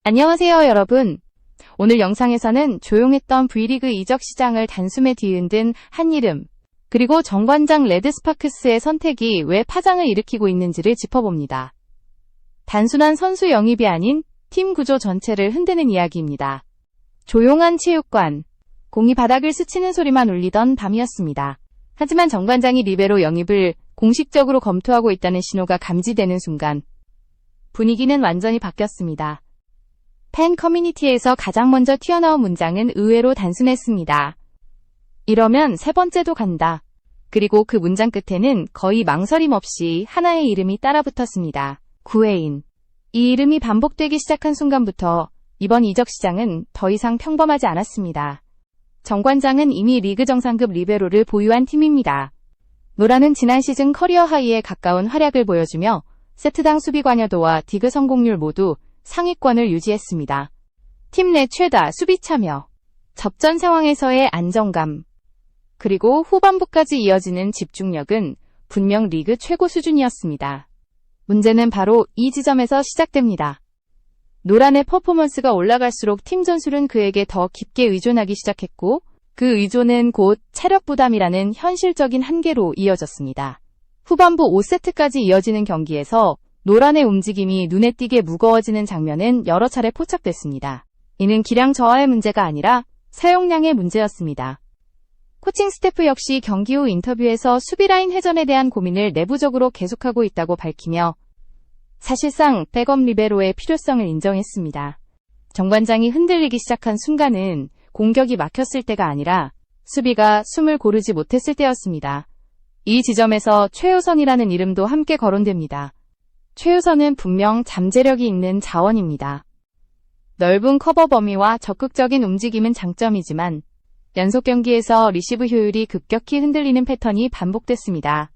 안녕하세요, 여러분. 오늘 영상에서는 조용했던 V리그 이적 시장을 단숨에 뒤흔든 한 이름, 그리고 정관장 레드스파크스의 선택이 왜 파장을 일으키고 있는지를 짚어봅니다. 단순한 선수 영입이 아닌 팀 구조 전체를 흔드는 이야기입니다. 조용한 체육관, 공이 바닥을 스치는 소리만 울리던 밤이었습니다. 하지만 정관장이 리베로 영입을 공식적으로 검토하고 있다는 신호가 감지되는 순간 분위기는 완전히 바뀌었습니다. 팬 커뮤니티에서 가장 먼저 튀어나온 문장은 의외로 단순했습니다. 이러면 세 번째도 간다. 그리고 그 문장 끝에는 거의 망설임 없이 하나의 이름이 따라붙었습니다. 구혜인. 이 이름이 반복되기 시작한 순간부터 이번 이적 시장은 더 이상 평범하지 않았습니다. 정관장은 이미 리그 정상급 리베로를 보유한 팀입니다. 노라는 지난 시즌 커리어 하이에 가까운 활약을 보여주며 세트당 수비 관여도와 디그 성공률 모두 상위권을 유지했습니다. 팀 내 최다 수비 참여, 접전 상황에서의 안정감, 그리고 후반부까지 이어지는 집중력은 분명 리그 최고 수준이었습니다. 문제는 바로 이 지점에서 시작됩니다. 노란의 퍼포먼스가 올라갈수록 팀 전술은 그에게 더 깊게 의존하기 시작했고, 그 의존은 곧 체력 부담이라는 현실적인 한계로 이어졌습니다. 후반부 5세트까지 이어지는 경기에서 노란의 움직임이 눈에 띄게 무거워지는 장면은 여러 차례 포착됐습니다. 이는 기량 저하의 문제가 아니라 사용량의 문제였습니다. 코칭 스태프 역시 경기 후 인터뷰에서 수비라인 회전에 대한 고민을 내부적으로 계속하고 있다고 밝히며 사실상 백업 리베로의 필요성을 인정했습니다. 정관장이 흔들리기 시작한 순간은 공격이 막혔을 때가 아니라 수비가 숨을 고르지 못했을 때였습니다. 이 지점에서 최우선이라는 이름도 함께 거론됩니다. 최우선은 분명 잠재력이 있는 자원입니다. 넓은 커버 범위와 적극적인 움직임은 장점이지만 연속 경기에서 리시브 효율이 급격히 흔들리는 패턴이 반복됐습니다.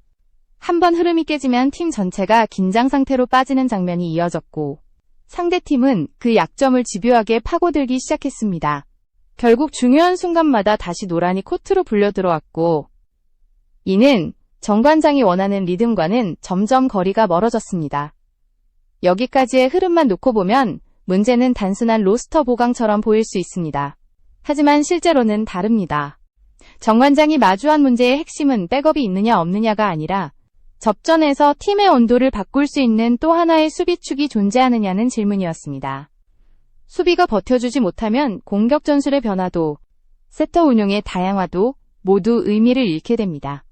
한번 흐름이 깨지면 팀 전체가 긴장 상태로 빠지는 장면이 이어졌고 상대팀은 그 약점을 집요하게 파고들기 시작했습니다. 결국 중요한 순간마다 다시 노란이 코트로 불려들어왔고 이는 정관장이 원하는 리듬과는 점점 거리가 멀어졌습니다. 여기까지의 흐름만 놓고 보면 문제는 단순한 로스터 보강처럼 보일 수 있습니다. 하지만 실제로는 다릅니다. 정관장이 마주한 문제의 핵심은 백업이 있느냐 없느냐가 아니라 접전에서 팀의 온도를 바꿀 수 있는 또 하나의 수비축이 존재하느냐는 질문이었습니다. 수비가 버텨주지 못하면 공격 전술의 변화도, 세터 운용의 다양화도 모두 의미를 잃게 됩니다.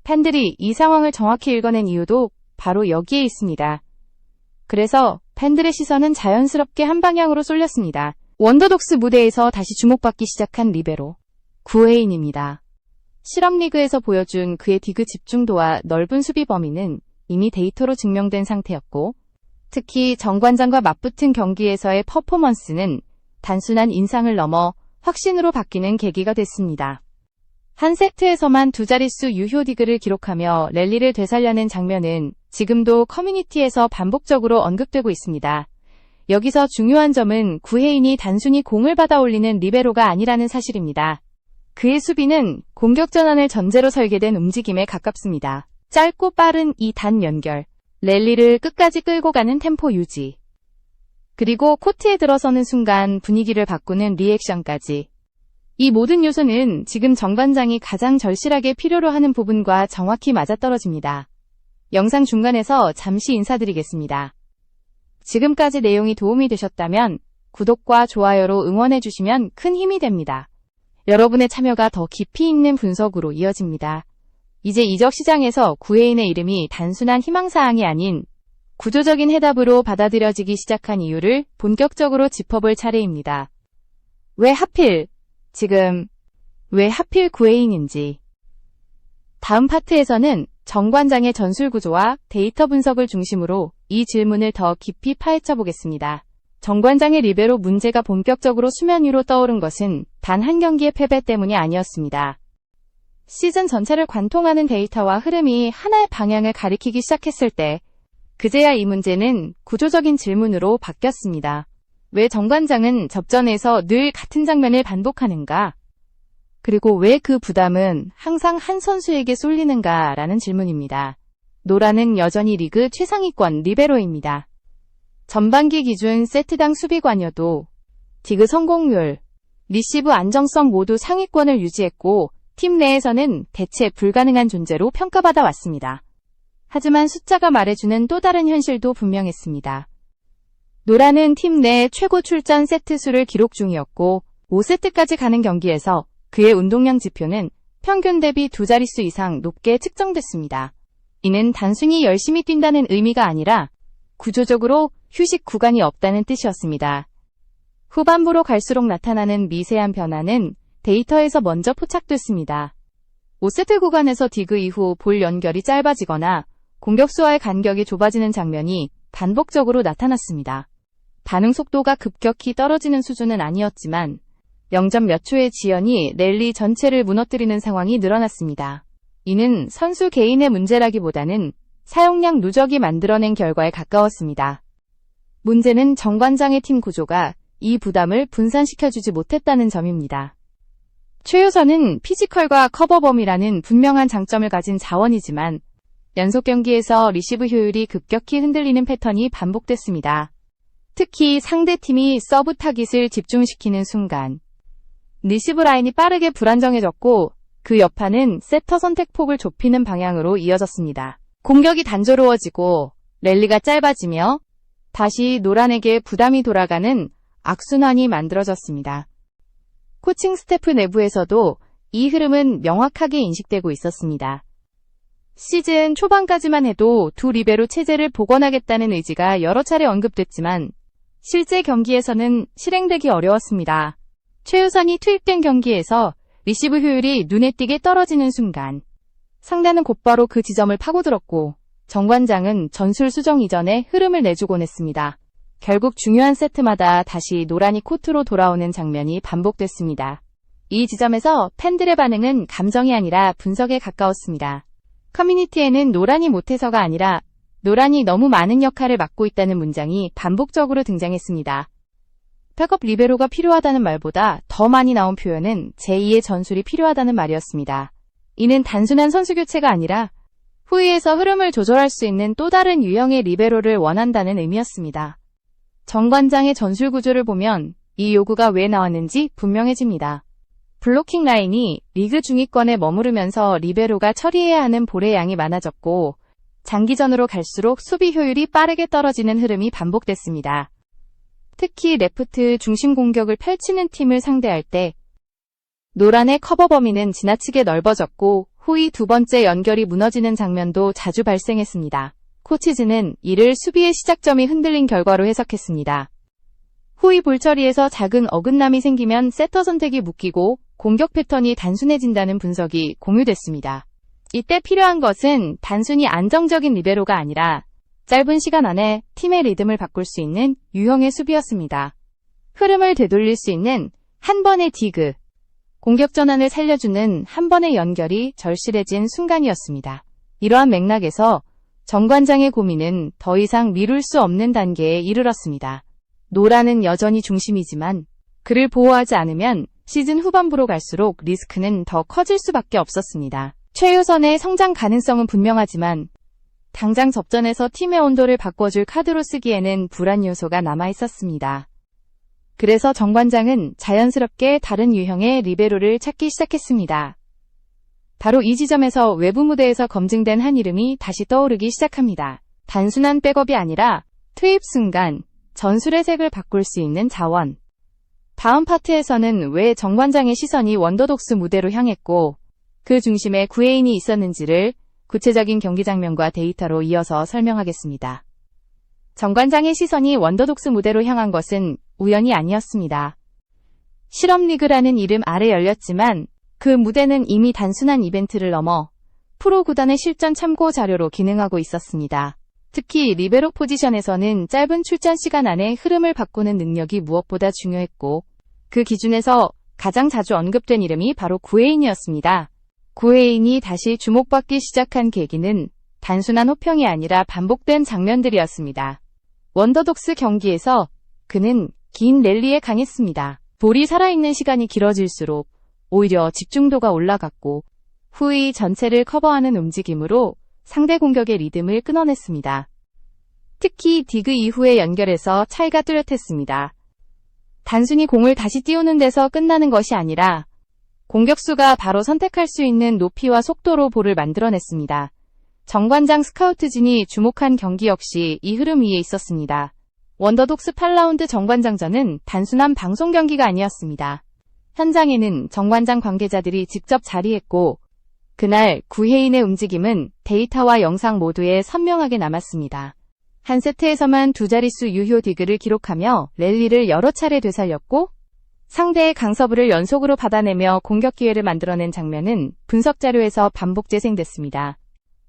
팬들이 이 상황을 정확히 읽어낸 이유도 바로 여기에 있습니다. 그래서 팬들의 시선은 자연스럽게 한 방향으로 쏠렸습니다. 원더독스 무대에서 다시 주목받기 시작한 리베로 구혜인입니다. 실업리그에서 보여준 그의 디그 집중도와 넓은 수비 범위는 이미 데이터로 증명된 상태였고 특히 정관장과 맞붙은 경기에서의 퍼포먼스는 단순한 인상을 넘어 확신으로 바뀌는 계기가 됐습니다. 한 세트에서만 두 자릿수 유효 디그를 기록하며 랠리를 되살려낸 장면은 지금도 커뮤니티에서 반복적으로 언급되고 있습니다. 여기서 중요한 점은 구혜인이 단순히 공을 받아 올리는 리베로가 아니라는 사실입니다. 그의 수비는 공격 전환을 전제로 설계된 움직임에 가깝습니다. 짧고 빠른 이 단 연결, 랠리를 끝까지 끌고 가는 템포 유지, 그리고 코트에 들어서는 순간 분위기를 바꾸는 리액션까지. 이 모든 요소는 지금 정관장이 가장 절실하게 필요로 하는 부분과 정확히 맞아떨어집니다. 영상 중간에서 잠시 인사드리겠습니다. 지금까지 내용이 도움이 되셨다면 구독과 좋아요로 응원해주시면 큰 힘이 됩니다. 여러분의 참여가 더 깊이 있는 분석으로 이어집니다. 이제 이적 시장에서 구혜인의 이름이 단순한 희망사항이 아닌 구조적인 해답으로 받아들여지기 시작한 이유를 본격적으로 짚어볼 차례입니다. 왜 하필 지금, 왜 하필 구혜인인지. 다음 파트에서는 정관장의 전술 구조와 데이터 분석을 중심으로 이 질문을 더 깊이 파헤쳐 보겠습니다. 정관장의 리베로 문제가 본격적으로 수면 위로 떠오른 것은 단 한 경기의 패배 때문이 아니었습니다. 시즌 전체를 관통하는 데이터와 흐름이 하나의 방향을 가리키기 시작했을 때 그제야 이 문제는 구조적인 질문으로 바뀌었습니다. 왜 정관장은 접전에서 늘 같은 장면을 반복하는가? 그리고 왜 그 부담은 항상 한 선수에게 쏠리는가라는 질문입니다. 노라는 여전히 리그 최상위권 리베로입니다. 전반기 기준 세트당 수비관여도, 디그 성공률, 리시브 안정성 모두 상위권을 유지했고 팀 내에서는 대체 불가능한 존재로 평가받아 왔습니다. 하지만 숫자가 말해주는 또 다른 현실도 분명했습니다. 노라는 팀 내 최고 출전 세트 수를 기록 중이었고 5세트까지 가는 경기에서 그의 운동량 지표는 평균 대비 2자릿수 이상 높게 측정됐습니다. 이는 단순히 열심히 뛴다는 의미가 아니라 구조적으로 휴식 구간이 없다는 뜻이었습니다. 후반부로 갈수록 나타나는 미세한 변화는 데이터에서 먼저 포착됐습니다. 5세트 구간에서 디그 이후 볼 연결이 짧아지거나 공격수와의 간격이 좁아지는 장면이 반복적으로 나타났습니다. 반응 속도가 급격히 떨어지는 수준은 아니었지만 0점 몇 초의 지연이 랠리 전체를 무너뜨리는 상황이 늘어났습니다. 이는 선수 개인의 문제라기보다는 사용량 누적이 만들어낸 결과에 가까웠습니다. 문제는 정관장의 팀 구조가 이 부담을 분산시켜주지 못했다는 점입니다. 최우선은 피지컬과 커버범이라는 분명한 장점을 가진 자원이지만 연속 경기에서 리시브 효율이 급격히 흔들리는 패턴이 반복됐습니다. 특히 상대팀이 서브 타깃을 집중시키는 순간 리시브 라인이 빠르게 불안정해졌고 그 여파는 세터 선택폭을 좁히는 방향으로 이어졌습니다. 공격이 단조로워지고 랠리가 짧아지며 다시 노란에게 부담이 돌아가는 악순환이 만들어졌습니다. 코칭 스태프 내부에서도 이 흐름은 명확하게 인식되고 있었습니다. 시즌 초반까지만 해도 두 리베로 체제를 복원하겠다는 의지가 여러 차례 언급됐지만 실제 경기에서는 실행되기 어려웠습니다. 최우선이 투입된 경기에서 리시브 효율이 눈에 띄게 떨어지는 순간 상대는 곧바로 그 지점을 파고들었고 정관장은 전술 수정 이전에 흐름을 내주곤 했습니다. 결국 중요한 세트마다 다시 노란이 코트로 돌아오는 장면이 반복됐습니다. 이 지점에서 팬들의 반응은 감정이 아니라 분석에 가까웠습니다. 커뮤니티에는 노란이 못해서가 아니라 노란이 너무 많은 역할을 맡고 있다는 문장이 반복적으로 등장했습니다. 백업 리베로가 필요하다는 말보다 더 많이 나온 표현은 제2의 전술이 필요하다는 말이었습니다. 이는 단순한 선수 교체가 아니라 후위에서 흐름을 조절할 수 있는 또 다른 유형의 리베로를 원한다는 의미였습니다. 정관장의 전술 구조를 보면 이 요구가 왜 나왔는지 분명해집니다. 블로킹 라인이 리그 중위권에 머무르면서 리베로가 처리해야 하는 볼의 양이 많아졌고 장기전으로 갈수록 수비 효율이 빠르게 떨어지는 흐름이 반복됐습니다. 특히 레프트 중심 공격을 펼치는 팀을 상대할 때 노란의 커버 범위는 지나치게 넓어졌고 후위 두 번째 연결이 무너지는 장면도 자주 발생했습니다. 코치즈는 이를 수비의 시작점이 흔들린 결과로 해석했습니다. 후위 볼 처리에서 작은 어긋남이 생기면 세터 선택이 묶이고 공격 패턴이 단순해진다는 분석이 공유됐습니다. 이때 필요한 것은 단순히 안정적인 리베로가 아니라 짧은 시간 안에 팀의 리듬을 바꿀 수 있는 유형의 수비였습니다. 흐름을 되돌릴 수 있는 한 번의 디그, 공격 전환을 살려주는 한 번의 연결이 절실해진 순간이었습니다. 이러한 맥락에서 정관장의 고민은 더 이상 미룰 수 없는 단계에 이르렀습니다. 노라는 여전히 중심이지만 그를 보호하지 않으면 시즌 후반부로 갈수록 리스크는 더 커질 수밖에 없었습니다. 최우선의 성장 가능성은 분명하지만 당장 접전에서 팀의 온도를 바꿔줄 카드로 쓰기에는 불안 요소가 남아있었습니다. 그래서 정관장은 자연스럽게 다른 유형의 리베로를 찾기 시작했습니다. 바로 이 지점에서 외부 무대에서 검증된 한 이름이 다시 떠오르기 시작합니다. 단순한 백업이 아니라 투입 순간 전술의 색을 바꿀 수 있는 자원. 다음 파트에서는 왜 정관장의 시선이 원더독스 무대로 향했고 그 중심에 구혜인이 있었는지를 구체적인 경기 장면과 데이터로 이어서 설명하겠습니다. 정관장의 시선이 원더독스 무대로 향한 것은 우연이 아니었습니다. 실업리그라는 이름 아래 열렸지만 그 무대는 이미 단순한 이벤트를 넘어 프로 구단의 실전 참고 자료로 기능하고 있었습니다. 특히 리베로 포지션에서는 짧은 출전 시간 안에 흐름을 바꾸는 능력이 무엇보다 중요했고 그 기준에서 가장 자주 언급된 이름이 바로 구혜인이었습니다. 구혜인이 다시 주목받기 시작한 계기는 단순한 호평이 아니라 반복된 장면들이었습니다. 원더독스 경기에서 그는 긴 랠리에 강했습니다. 볼이 살아있는 시간이 길어질수록 오히려 집중도가 올라갔고 후위 전체를 커버하는 움직임으로 상대 공격의 리듬을 끊어냈습니다. 특히 디그 이후에 연결해서 차이가 뚜렷했습니다. 단순히 공을 다시 띄우는 데서 끝나는 것이 아니라 공격수가 바로 선택할 수 있는 높이와 속도로 볼을 만들어냈습니다. 정관장 스카우트진이 주목한 경기 역시 이 흐름 위에 있었습니다. 원더독스 8라운드 정관장전은 단순한 방송 경기가 아니었습니다. 현장에는 정관장 관계자들이 직접 자리했고 그날 구혜인의 움직임은 데이터와 영상 모두에 선명하게 남았습니다. 한 세트에서만 두 자릿수 유효 디그를 기록하며 랠리를 여러 차례 되살렸고 상대의 강서브를 연속으로 받아내며 공격 기회를 만들어낸 장면은 분석 자료에서 반복 재생됐습니다.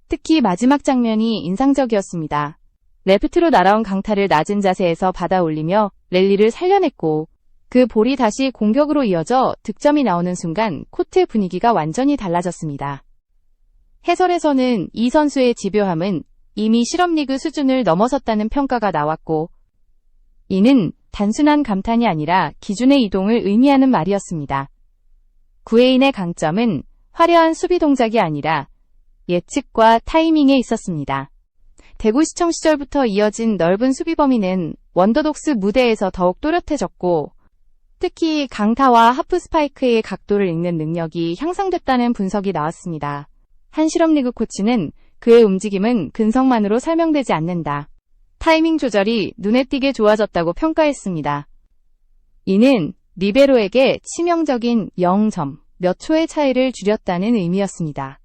특히 마지막 장면이 인상적이었습니다. 레프트로 날아온 강타를 낮은 자세에서 받아 올리며 랠리를 살려냈고 그 볼이 다시 공격으로 이어져 득점이 나오는 순간 코트 분위기가 완전히 달라졌습니다. 해설에서는 이 선수의 집요함은 이미 실업리그 수준을 넘어섰다는 평가가 나왔고 이는 단순한 감탄이 아니라 기준의 이동을 의미하는 말이었습니다. 구혜인의 강점은 화려한 수비 동작이 아니라 예측과 타이밍에 있었습니다. 대구시청 시절부터 이어진 넓은 수비 범위는 원더독스 무대에서 더욱 또렷해졌고 특히 강타와 하프 스파이크의 각도를 읽는 능력이 향상됐다는 분석이 나왔습니다. 한 실업리그 코치는 그의 움직임은 근성만으로 설명되지 않는다. 타이밍 조절이 눈에 띄게 좋아졌다고 평가했습니다. 이는 리베로에게 치명적인 0점 몇 초의 차이를 줄였다는 의미였습니다.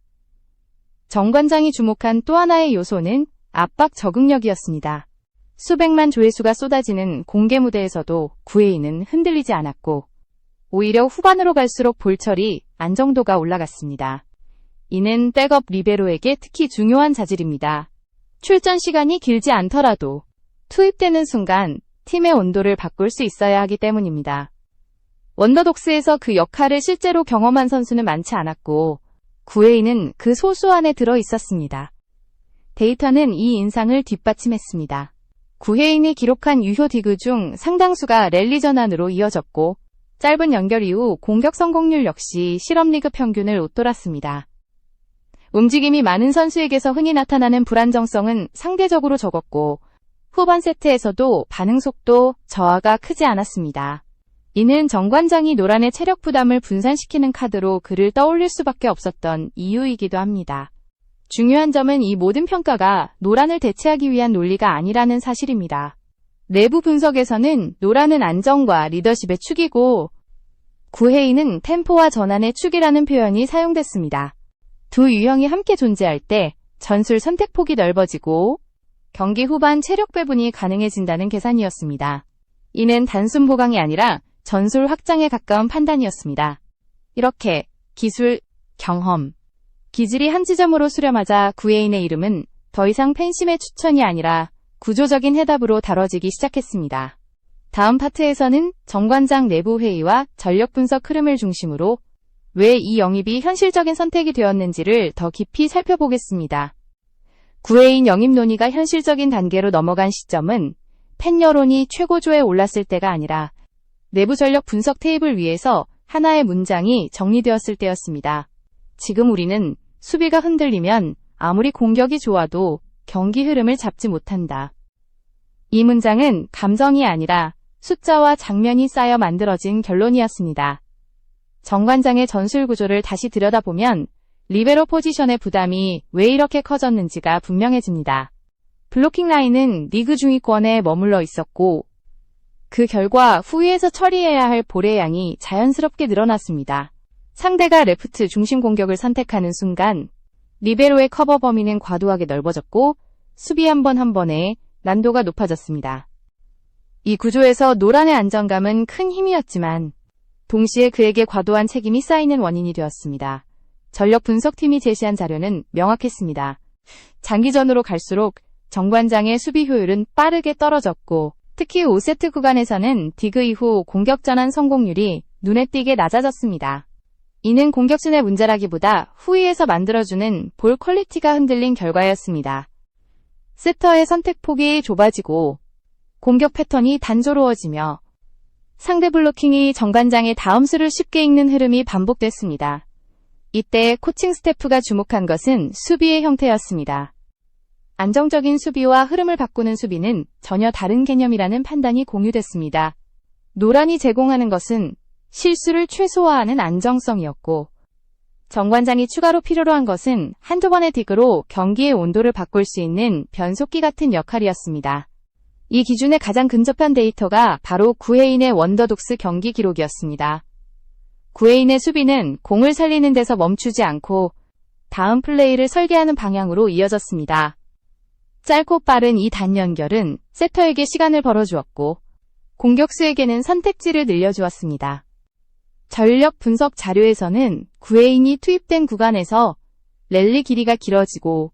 정관장이 주목한 또 하나의 요소는 압박 적응력이었습니다. 수백만 조회수가 쏟아지는 공개 무대에서도 구혜인은 흔들리지 않았고 오히려 후반으로 갈수록 볼처리, 안정도가 올라갔습니다. 이는 백업 리베로에게 특히 중요한 자질입니다. 출전 시간이 길지 않더라도 투입되는 순간 팀의 온도를 바꿀 수 있어야 하기 때문입니다. 원더독스에서 그 역할을 실제로 경험한 선수는 많지 않았고 구혜인은 그 소수 안에 들어 있었습니다. 데이터는 이 인상을 뒷받침했습니다. 구혜인이 기록한 유효 디그 중 상당수가 랠리 전환으로 이어졌고 짧은 연결 이후 공격 성공률 역시 실업리그 평균을 웃돌았습니다. 움직임이 많은 선수에게서 흔히 나타나는 불안정성은 상대적으로 적었고 후반 세트에서도 반응 속도 저하가 크지 않았습니다. 이는 정관장이 노란의 체력 부담을 분산시키는 카드로 그를 떠올릴 수밖에 없었던 이유이기도 합니다. 중요한 점은 이 모든 평가가 노란을 대체하기 위한 논리가 아니라는 사실입니다. 내부 분석에서는 노란은 안정과 리더십의 축이고 구혜인은 템포와 전환의 축이라는 표현이 사용됐습니다. 두 유형이 함께 존재할 때 전술 선택폭이 넓어지고 경기 후반 체력 배분이 가능해진다는 계산이었습니다. 이는 단순 보강이 아니라 전술 확장에 가까운 판단이었습니다. 이렇게 기술, 경험, 기질이 한 지점으로 수렴하자 구혜인의 이름은 더 이상 팬심의 추천이 아니라 구조적인 해답으로 다뤄지기 시작했습니다. 다음 파트에서는 정관장 내부 회의와 전력 분석 흐름을 중심으로 왜 이 영입이 현실적인 선택이 되었는지를 더 깊이 살펴보겠습니다. 구혜인 영입 논의가 현실적인 단계로 넘어간 시점은 팬 여론이 최고조에 올랐을 때가 아니라 내부 전력 분석 테이블 위에서 하나의 문장이 정리되었을 때였습니다. 지금 우리는 수비가 흔들리면 아무리 공격이 좋아도 경기 흐름을 잡지 못한다. 이 문장은 감정이 아니라 숫자와 장면이 쌓여 만들어진 결론이었습니다. 정관장의 전술 구조를 다시 들여다보면 리베로 포지션의 부담이 왜 이렇게 커졌는지가 분명해집니다. 블로킹 라인은 리그 중위권에 머물러 있었고 그 결과 후위에서 처리해야 할 볼의 양이 자연스럽게 늘어났습니다. 상대가 레프트 중심 공격을 선택하는 순간 리베로의 커버 범위는 과도하게 넓어졌고 수비 한 번 한 번에 난도가 높아졌습니다. 이 구조에서 노란의 안정감은 큰 힘이었지만 동시에 그에게 과도한 책임이 쌓이는 원인이 되었습니다. 전력 분석팀이 제시한 자료는 명확했습니다. 장기전으로 갈수록 정관장의 수비 효율은 빠르게 떨어졌고 특히 5세트 구간에서는 디그 이후 공격 전환 성공률이 눈에 띄게 낮아졌습니다. 이는 공격진의 문제라기보다 후위에서 만들어주는 볼 퀄리티가 흔들린 결과였습니다. 세터의 선택폭이 좁아지고 공격 패턴이 단조로워지며 상대 블로킹이 정관장의 다음 수를 쉽게 읽는 흐름이 반복됐습니다. 이때 코칭 스태프가 주목한 것은 수비의 형태였습니다. 안정적인 수비와 흐름을 바꾸는 수비는 전혀 다른 개념이라는 판단이 공유됐습니다. 노란이 제공하는 것은 실수를 최소화하는 안정성이었고, 정관장이 추가로 필요로 한 것은 한두 번의 디그로 경기의 온도를 바꿀 수 있는 변속기 같은 역할이었습니다. 이 기준에 가장 근접한 데이터가 바로 구혜인의 원더독스 경기 기록이었습니다. 구혜인의 수비는 공을 살리는 데서 멈추지 않고 다음 플레이를 설계하는 방향으로 이어졌습니다. 짧고 빠른 이 단연결은 세터에게 시간을 벌어주었고 공격수에게는 선택지를 늘려주었습니다. 전력 분석 자료에서는 구혜인이 투입된 구간에서 랠리 길이가 길어지고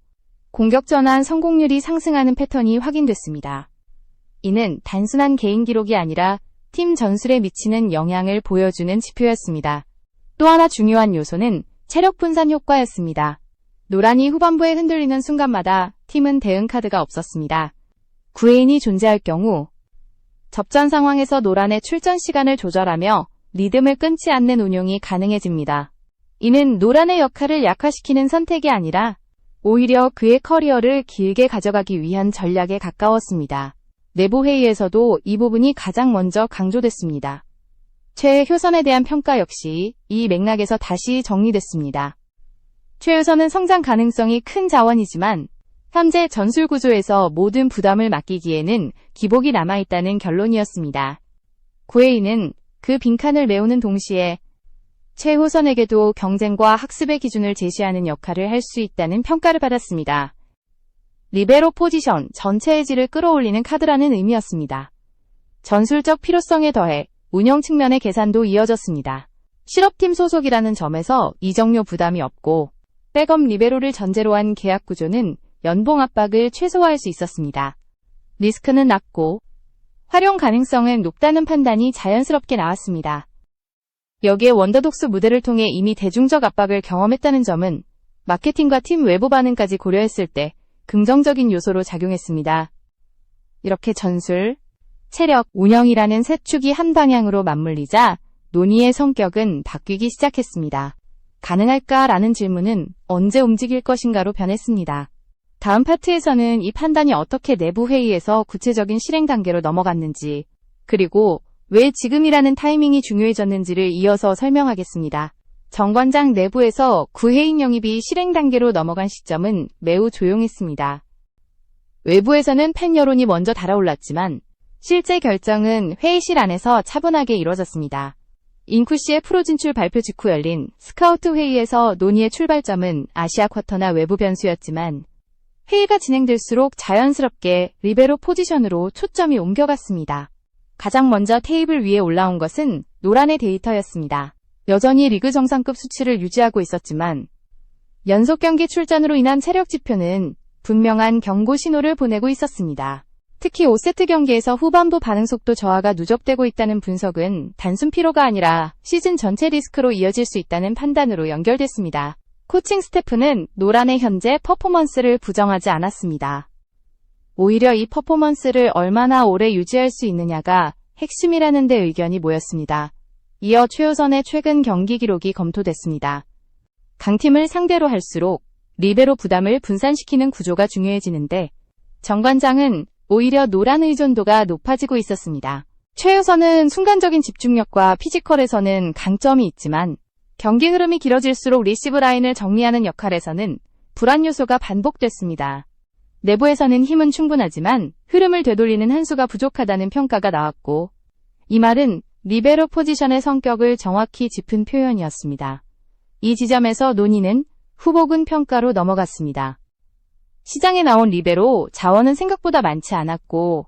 공격 전환 성공률이 상승하는 패턴이 확인됐습니다. 이는 단순한 개인 기록이 아니라 팀 전술에 미치는 영향을 보여주는 지표였습니다. 또 하나 중요한 요소는 체력 분산 효과였습니다. 노란이 후반부에 흔들리는 순간마다 팀은 대응 카드가 없었습니다. 구혜인이 존재할 경우 접전 상황에서 노란의 출전 시간을 조절하며 리듬을 끊지 않는 운용이 가능해집니다. 이는 노란의 역할을 약화시키는 선택이 아니라 오히려 그의 커리어를 길게 가져가기 위한 전략에 가까웠습니다. 내부 회의에서도 이 부분이 가장 먼저 강조됐습니다. 최효선에 대한 평가 역시 이 맥락에서 다시 정리됐습니다. 최효선은 성장 가능성이 큰 자원이지만 현재 전술 구조에서 모든 부담을 맡기기에는 기복이 남아있다는 결론이었습니다. 구혜인은 그 빈칸을 메우는 동시에 최효선에게도 경쟁과 학습의 기준을 제시하는 역할을 할 수 있다는 평가를 받았습니다. 리베로 포지션 전체의 질을 끌어올리는 카드라는 의미였습니다. 전술적 필요성에 더해 운영 측면의 계산도 이어졌습니다. 실업팀 소속이라는 점에서 이적료 부담이 없고 백업 리베로를 전제로 한 계약 구조는 연봉 압박을 최소화할 수 있었습니다. 리스크는 낮고 활용 가능성은 높다는 판단이 자연스럽게 나왔습니다. 여기에 원더독스 무대를 통해 이미 대중적 압박을 경험했다는 점은 마케팅과 팀 외부 반응까지 고려했을 때 긍정적인 요소로 작용했습니다. 이렇게 전술, 체력, 운영이라는 세 축이 한 방향으로 맞물리자 논의의 성격은 바뀌기 시작했습니다. 가능할까라는 질문은 언제 움직일 것인가로 변했습니다. 다음 파트에서는 이 판단이 어떻게 내부 회의에서 구체적인 실행 단계로 넘어갔는지, 그리고 왜 지금이라는 타이밍이 중요해졌는지를 이어서 설명하겠습니다. 정관장 내부에서 구혜인 영입이 실행 단계로 넘어간 시점은 매우 조용했습니다. 외부에서는 팬 여론이 먼저 달아올랐지만 실제 결정은 회의실 안에서 차분하게 이루어졌습니다. 잉쿠 씨의 프로 진출 발표 직후 열린 스카우트 회의에서 논의의 출발점은 아시아 쿼터나 외부 변수였지만 회의가 진행될수록 자연스럽게 리베로 포지션으로 초점이 옮겨갔습니다. 가장 먼저 테이블 위에 올라온 것은 노란의 데이터였습니다. 여전히 리그 정상급 수치를 유지하고 있었지만 연속 경기 출전으로 인한 체력 지표는 분명한 경고 신호를 보내고 있었습니다. 특히 5세트 경기에서 후반부 반응 속도 저하가 누적되고 있다는 분석은 단순 피로가 아니라 시즌 전체 리스크로 이어질 수 있다는 판단으로 연결됐습니다. 코칭 스태프는 노란의 현재 퍼포먼스를 부정하지 않았습니다. 오히려 이 퍼포먼스를 얼마나 오래 유지할 수 있느냐가 핵심이라는 데 의견이 모였습니다. 이어 최효선의 최근 경기 기록이 검토됐습니다. 강팀을 상대로 할수록 리베로 부담을 분산시키는 구조가 중요해지는데 정관장은 오히려 노란 의존도가 높아지고 있었습니다. 최효선은 순간적인 집중력과 피지컬에서는 강점이 있지만 경기 흐름이 길어질수록 리시브 라인을 정리하는 역할에서는 불안 요소가 반복됐습니다. 내부에서는 힘은 충분하지만 흐름을 되돌리는 한 수가 부족하다는 평가가 나왔고 이 말은 리베로 포지션의 성격을 정확히 짚은 표현이었습니다. 이 지점에서 논의는 후보군 평가로 넘어갔습니다. 시장에 나온 리베로 자원은 생각보다 많지 않았고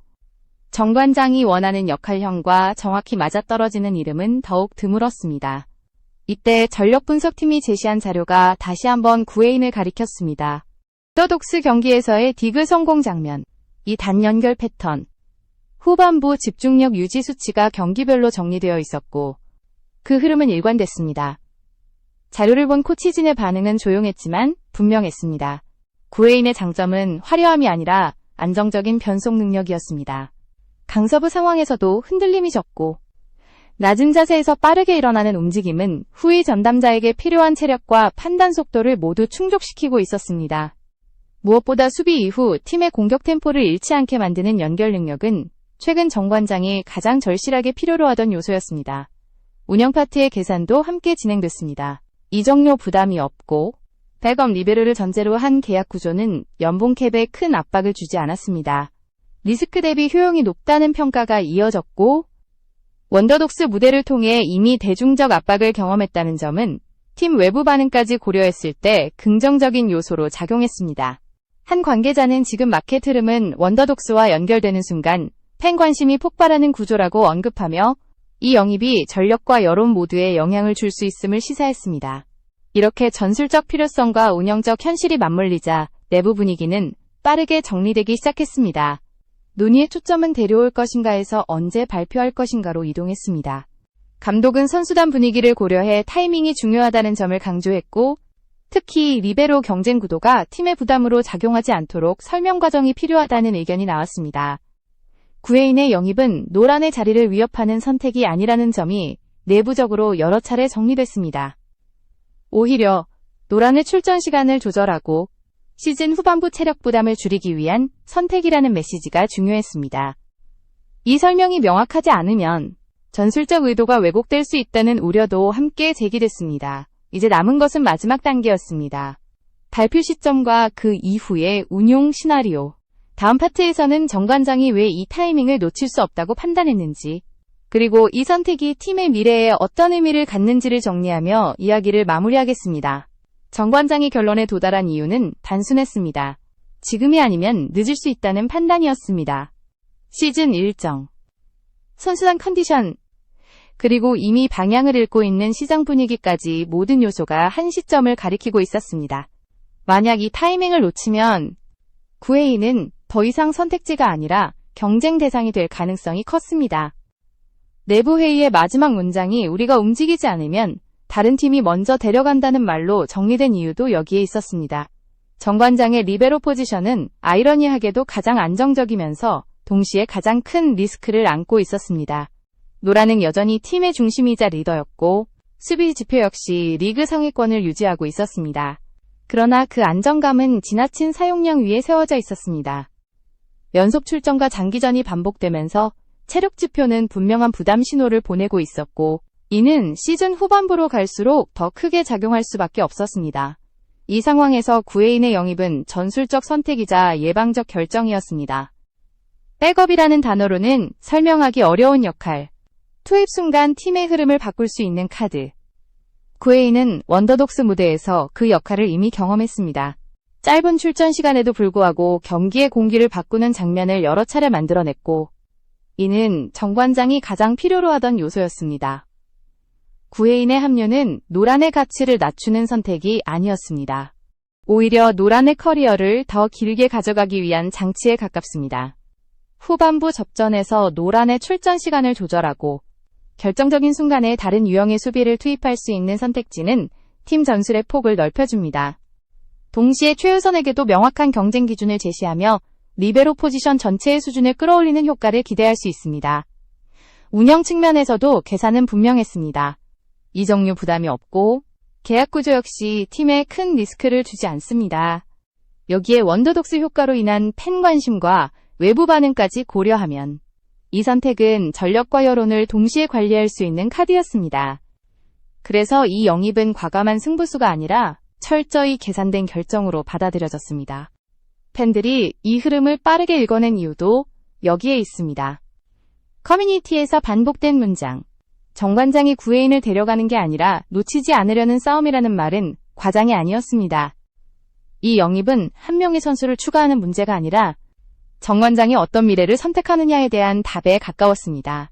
정관장이 원하는 역할형과 정확히 맞아떨어지는 이름은 더욱 드물었습니다. 이때 전력분석팀이 제시한 자료가 다시 한번 구혜인을 가리켰습니다. 더독스 경기에서의 디그 성공 장면, 이 단연결 패턴, 후반부 집중력 유지 수치가 경기별로 정리되어 있었고 그 흐름은 일관됐습니다. 자료를 본 코치진의 반응은 조용했지만 분명했습니다. 구혜인의 장점은 화려함이 아니라 안정적인 변속 능력이었습니다. 강서부 상황에서도 흔들림이 적고 낮은 자세에서 빠르게 일어나는 움직임은 후위 전담자에게 필요한 체력과 판단 속도를 모두 충족시키고 있었습니다. 무엇보다 수비 이후 팀의 공격 템포를 잃지 않게 만드는 연결 능력은 최근 정관장이 가장 절실하게 필요로 하던 요소였습니다. 운영 파트의 계산도 함께 진행됐습니다. 이적료 부담이 없고 백업 리베로를 전제로 한 계약 구조는 연봉 캡에 큰 압박을 주지 않았습니다. 리스크 대비 효용이 높다는 평가가 이어졌고 원더독스 무대를 통해 이미 대중적 압박을 경험했다는 점은 팀 외부 반응까지 고려했을 때 긍정적인 요소로 작용했습니다. 한 관계자는 지금 마켓 흐름은 원더독스와 연결되는 순간 팬 관심이 폭발하는 구조라고 언급하며 이 영입이 전력과 여론 모두에 영향을 줄 수 있음을 시사했습니다. 이렇게 전술적 필요성과 운영적 현실이 맞물리자 내부 분위기는 빠르게 정리되기 시작했습니다. 논의의 초점은 데려올 것인가에서 언제 발표할 것인가로 이동했습니다. 감독은 선수단 분위기를 고려해 타이밍이 중요하다는 점을 강조했고 특히 리베로 경쟁 구도가 팀의 부담으로 작용하지 않도록 설명 과정이 필요하다는 의견이 나왔습니다. 구혜인의 영입은 노란의 자리를 위협하는 선택이 아니라는 점이 내부적으로 여러 차례 정리됐습니다. 오히려 노란의 출전 시간을 조절하고 시즌 후반부 체력 부담을 줄이기 위한 선택이라는 메시지가 중요했습니다. 이 설명이 명확하지 않으면 전술적 의도가 왜곡될 수 있다는 우려도 함께 제기됐습니다. 이제 남은 것은 마지막 단계였습니다. 발표 시점과 그 이후의 운용 시나리오. 다음 파트에서는 정관장이 왜 이 타이밍을 놓칠 수 없다고 판단했는지, 그리고 이 선택이 팀의 미래에 어떤 의미를 갖는지를 정리하며 이야기를 마무리하겠습니다. 정관장이 결론에 도달한 이유는 단순했습니다. 지금이 아니면 늦을 수 있다는 판단이었습니다. 시즌 일정, 선수단 컨디션, 그리고 이미 방향을 잃고 있는 시장 분위기까지 모든 요소가 한 시점을 가리키고 있었습니다. 만약 이 타이밍을 놓치면 구혜인은 더 이상 선택지가 아니라 경쟁 대상이 될 가능성이 컸습니다. 내부 회의의 마지막 문장이 우리가 움직이지 않으면 다른 팀이 먼저 데려간다는 말로 정리된 이유도 여기에 있었습니다. 정관장의 리베로 포지션은 아이러니하게도 가장 안정적이면서 동시에 가장 큰 리스크를 안고 있었습니다. 노란은 여전히 팀의 중심이자 리더였고 수비 지표 역시 리그 상위권을 유지하고 있었습니다. 그러나 그 안정감은 지나친 사용량 위에 세워져 있었습니다. 연속 출전과 장기전이 반복되면서 체력 지표는 분명한 부담 신호를 보내고 있었고 이는 시즌 후반부로 갈수록 더 크게 작용할 수밖에 없었습니다. 이 상황에서 구혜인의 영입은 전술적 선택이자 예방적 결정이었습니다. 백업이라는 단어로는 설명하기 어려운 역할, 투입 순간 팀의 흐름을 바꿀 수 있는 카드. 구혜인은 원더독스 무대에서 그 역할을 이미 경험했습니다. 짧은 출전 시간에도 불구하고 경기의 공기를 바꾸는 장면을 여러 차례 만들어냈고 이는 정관장이 가장 필요로 하던 요소였습니다. 구혜인의 합류는 노란의 가치를 낮추는 선택이 아니었습니다. 오히려 노란의 커리어를 더 길게 가져가기 위한 장치에 가깝습니다. 후반부 접전에서 노란의 출전 시간을 조절하고 결정적인 순간에 다른 유형의 수비를 투입할 수 있는 선택지는 팀 전술의 폭을 넓혀줍니다. 동시에 최우선에게도 명확한 경쟁 기준을 제시하며 리베로 포지션 전체의 수준을 끌어올리는 효과를 기대할 수 있습니다. 운영 측면에서도 계산은 분명했습니다. 이적료 부담이 없고 계약 구조 역시 팀에 큰 리스크를 주지 않습니다. 여기에 원더독스 효과로 인한 팬 관심과 외부 반응까지 고려하면 이 선택은 전력과 여론을 동시에 관리할 수 있는 카드였습니다. 그래서 이 영입은 과감한 승부수가 아니라 철저히 계산된 결정으로 받아들여졌습니다. 팬들이 이 흐름을 빠르게 읽어낸 이유도 여기에 있습니다. 커뮤니티에서 반복된 문장. 정관장이 구혜인을 데려가는 게 아니라 놓치지 않으려는 싸움이라는 말은 과장이 아니었습니다. 이 영입은 한 명의 선수를 추가하는 문제가 아니라 정관장이 어떤 미래를 선택하느냐에 대한 답에 가까웠습니다.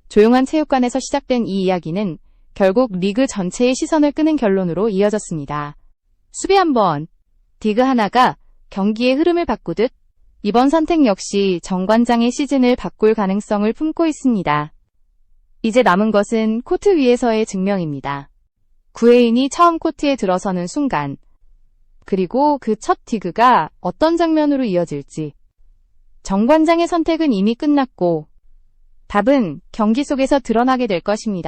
조용한 체육관에서 시작된 이 이야기는 결국 리그 전체의 시선을 끄는 결론으로 이어졌습니다. 수비 한 번, 디그 하나가 경기의 흐름을 바꾸듯 이번 선택 역시 정관장의 시즌을 바꿀 가능성을 품고 있습니다. 이제 남은 것은 코트 위에서의 증명입니다. 구혜인이 처음 코트에 들어서는 순간, 그리고 그 첫 디그가 어떤 장면으로 이어질지. 정관장의 선택은 이미 끝났고 답은 경기 속에서 드러나게 될 것입니다.